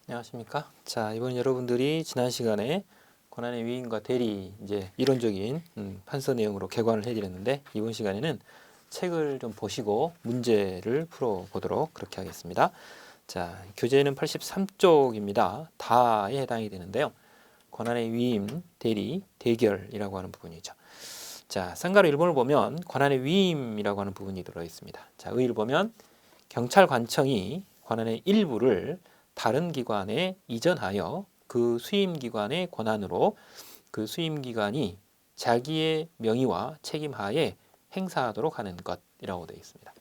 안녕하십니까? 자, 이번 여러분들이 지난 시간에 권한의 위임과 대리 이제 이론적인 판서 내용으로 개관을 해드렸는데 이번 시간에는 책을 좀 보시고 문제를 풀어보도록 그렇게 하겠습니다. 자, 교재는 83쪽입니다. 다에 해당이 되는데요. 권한의 위임, 대리, 대결이라고 하는 부분이죠. 자, 쌍가루 1번을 보면 권한의 위임이라고 하는 부분이 들어있습니다. 자, 의의를 보면 경찰관청이 권한의 일부를 다른 기관에 이전하여 그 수임기관의 권한으로 그 수임기관이 자기의 명의와 책임하에 행사하도록 하는 것이라고 되어 있습니다.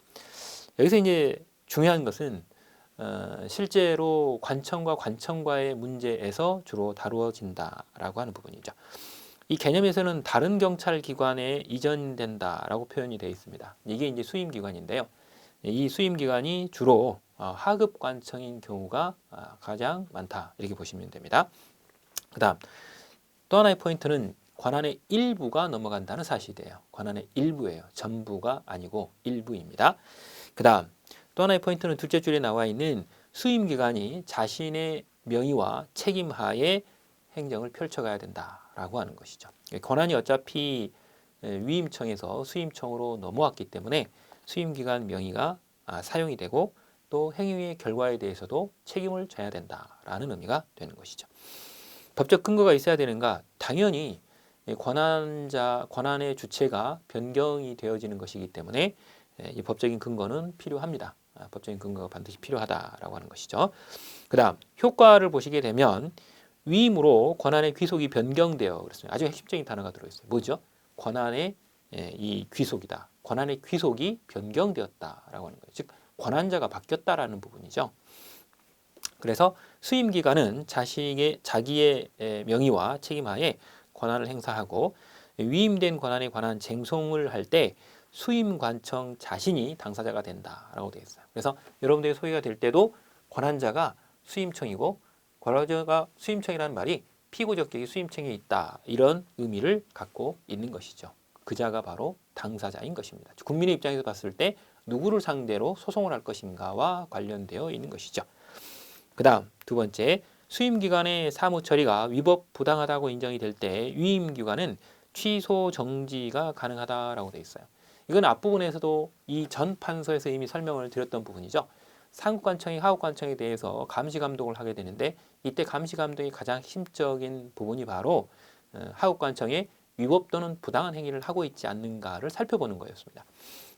여기서 이제 중요한 것은 실제로 관청과 관청과의 문제에서 주로 다루어진다라고 하는 부분이죠. 이 개념에서는 다른 경찰기관에 이전된다라고 표현이 되어 있습니다. 이게 이제 수임기관인데요. 이 수임기관이 주로 하급관청인 경우가 가장 많다 이렇게 보시면 됩니다. 그 다음 또 하나의 포인트는 권한의 일부가 넘어간다는 사실이에요. 권한의 일부예요. 전부가 아니고 일부입니다. 그 다음 또 하나의 포인트는 둘째 줄에 나와 있는 수임기관이 자신의 명의와 책임하에 행정을 펼쳐가야 된다라고 하는 것이죠. 권한이 어차피 위임청에서 수임청으로 넘어왔기 때문에 수임기관 명의가 사용이 되고 또 행위의 결과에 대해서도 책임을 져야 된다라는 의미가 되는 것이죠. 법적 근거가 있어야 되는가? 당연히 권한의 주체가 변경이 되어지는 것이기 때문에 이 법적인 근거는 필요합니다. 법적인 근거가 반드시 필요하다라고 하는 것이죠. 그 다음 효과를 보시게 되면 위임으로 권한의 귀속이 변경되어 그랬습니다. 아주 핵심적인 단어가 들어있어요. 뭐죠? 권한의 이 귀속이다. 권한의 귀속이 변경되었다라고 하는 거예요. 즉 권한자가 바뀌었다라는 부분이죠. 그래서 수임기관은 자기의 명의와 책임하에 권한을 행사하고 위임된 권한에 관한 쟁송을 할 때 수임관청 자신이 당사자가 된다라고 되어 있어요. 그래서 여러분들의 소개가 될 때도 권한자가 수임청이고 권한자가 수임청이라는 말이 피고적격이 수임청에 있다 이런 의미를 갖고 있는 것이죠. 그자가 바로 당사자인 것입니다. 국민의 입장에서 봤을 때 누구를 상대로 소송을 할 것인가와 관련되어 있는 것이죠. 그 다음 두 번째 수임기관의 사무 처리가 위법 부당하다고 인정이 될 때 위임기관은 취소 정지가 가능하다라고 되어 있어요. 이건 앞부분에서도 이 전 판서에서 이미 설명을 드렸던 부분이죠. 상급관청이 하급관청에 대해서 감시감독을 하게 되는데 이때 감시감독의 가장 핵심적인 부분이 바로 하급관청의 위법 또는 부당한 행위를 하고 있지 않는가를 살펴보는 거였습니다.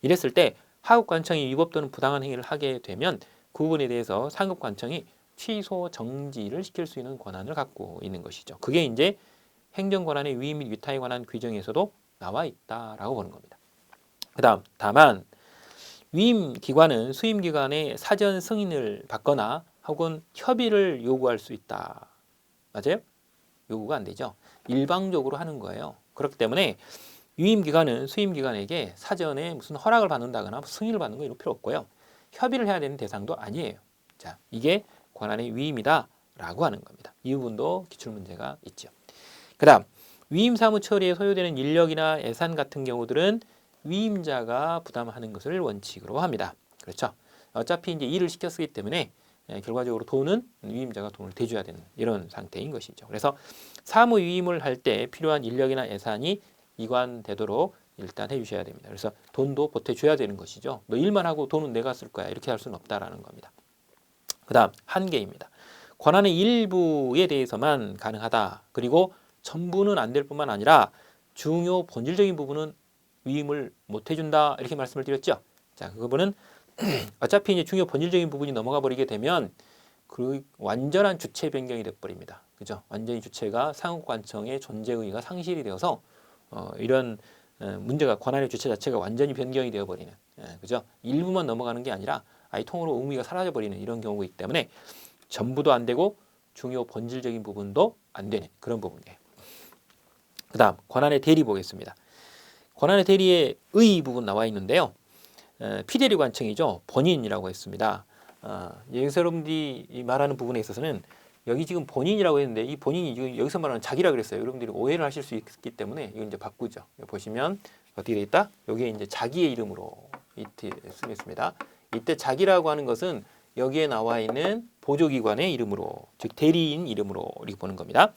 이랬을 때 하급관청이 위법 또는 부당한 행위를 하게 되면 그 부분에 대해서 상급관청이 취소 정지를 시킬 수 있는 권한을 갖고 있는 것이죠. 그게 이제 행정권한의 위임 및 위탁에 관한 규정에서도 나와 있다라고 보는 겁니다. 그 다음 다만 위임기관은 수임기관의 사전 승인을 받거나 혹은 협의를 요구할 수 있다. 맞아요? 요구가 안 되죠. 일방적으로 하는 거예요. 그렇기 때문에 위임기관은 수임기관에게 사전에 무슨 허락을 받는다거나 승인을 받는 거 이런 필요 없고요. 협의를 해야 되는 대상도 아니에요. 자, 이게 권한의 위임이다 라고 하는 겁니다. 이 부분도 기출문제가 있죠. 그 다음 위임 사무 처리에 소요되는 인력이나 예산 같은 경우들은 위임자가 부담하는 것을 원칙으로 합니다. 그렇죠. 어차피 이제 일을 시켜 쓰기 때문에 결과적으로 돈은 위임자가 돈을 대줘야 되는 이런 상태인 것이죠. 그래서 사무 위임을 할 때 필요한 인력이나 예산이 이관되도록 일단 해주셔야 됩니다. 그래서 돈도 보태줘야 되는 것이죠. 너 일만 하고 돈은 내가 쓸 거야 이렇게 할 수는 없다라는 겁니다. 그 다음 한계입니다. 권한의 일부에 대해서만 가능하다. 그리고 전부는 안 될 뿐만 아니라 중요 본질적인 부분은 위임을 못 해준다 이렇게 말씀을 드렸죠. 자, 그 부분은 어차피 이제 중요 본질적인 부분이 넘어가 버리게 되면 그 완전한 주체 변경이 돼 버립니다. 그죠? 완전히 주체가 상급관청의 존재 의의가 상실이 되어서 이런 문제가 권한의 주체 자체가 완전히 변경이 되어 버리는 그죠? 일부만 넘어가는 게 아니라 아예 통으로 의미가 사라져 버리는 이런 경우이기 때문에 전부도 안 되고 중요 본질적인 부분도 안 되는 그런 부분이에요. 그 다음 권한의 대리 보겠습니다. 권한의 대리의 의 부분 나와 있는데요. 피대리 관청이죠. 본인이라고 했습니다. 여기서 여러분들이 말하는 부분에 있어서는 여기 지금 본인이라고 했는데 이 본인이 지금 여기서 말하는 자기라 그랬어요. 여러분들이 오해를 하실 수 있기 때문에 이거 이제 바꾸죠. 보시면 어떻게 돼 있다? 여기에 이제 자기의 이름으로 이때 쓰겠습니다. 이때 자기라고 하는 것은 여기에 나와 있는 보조기관의 이름으로, 즉 대리인 이름으로 이렇게 보는 겁니다.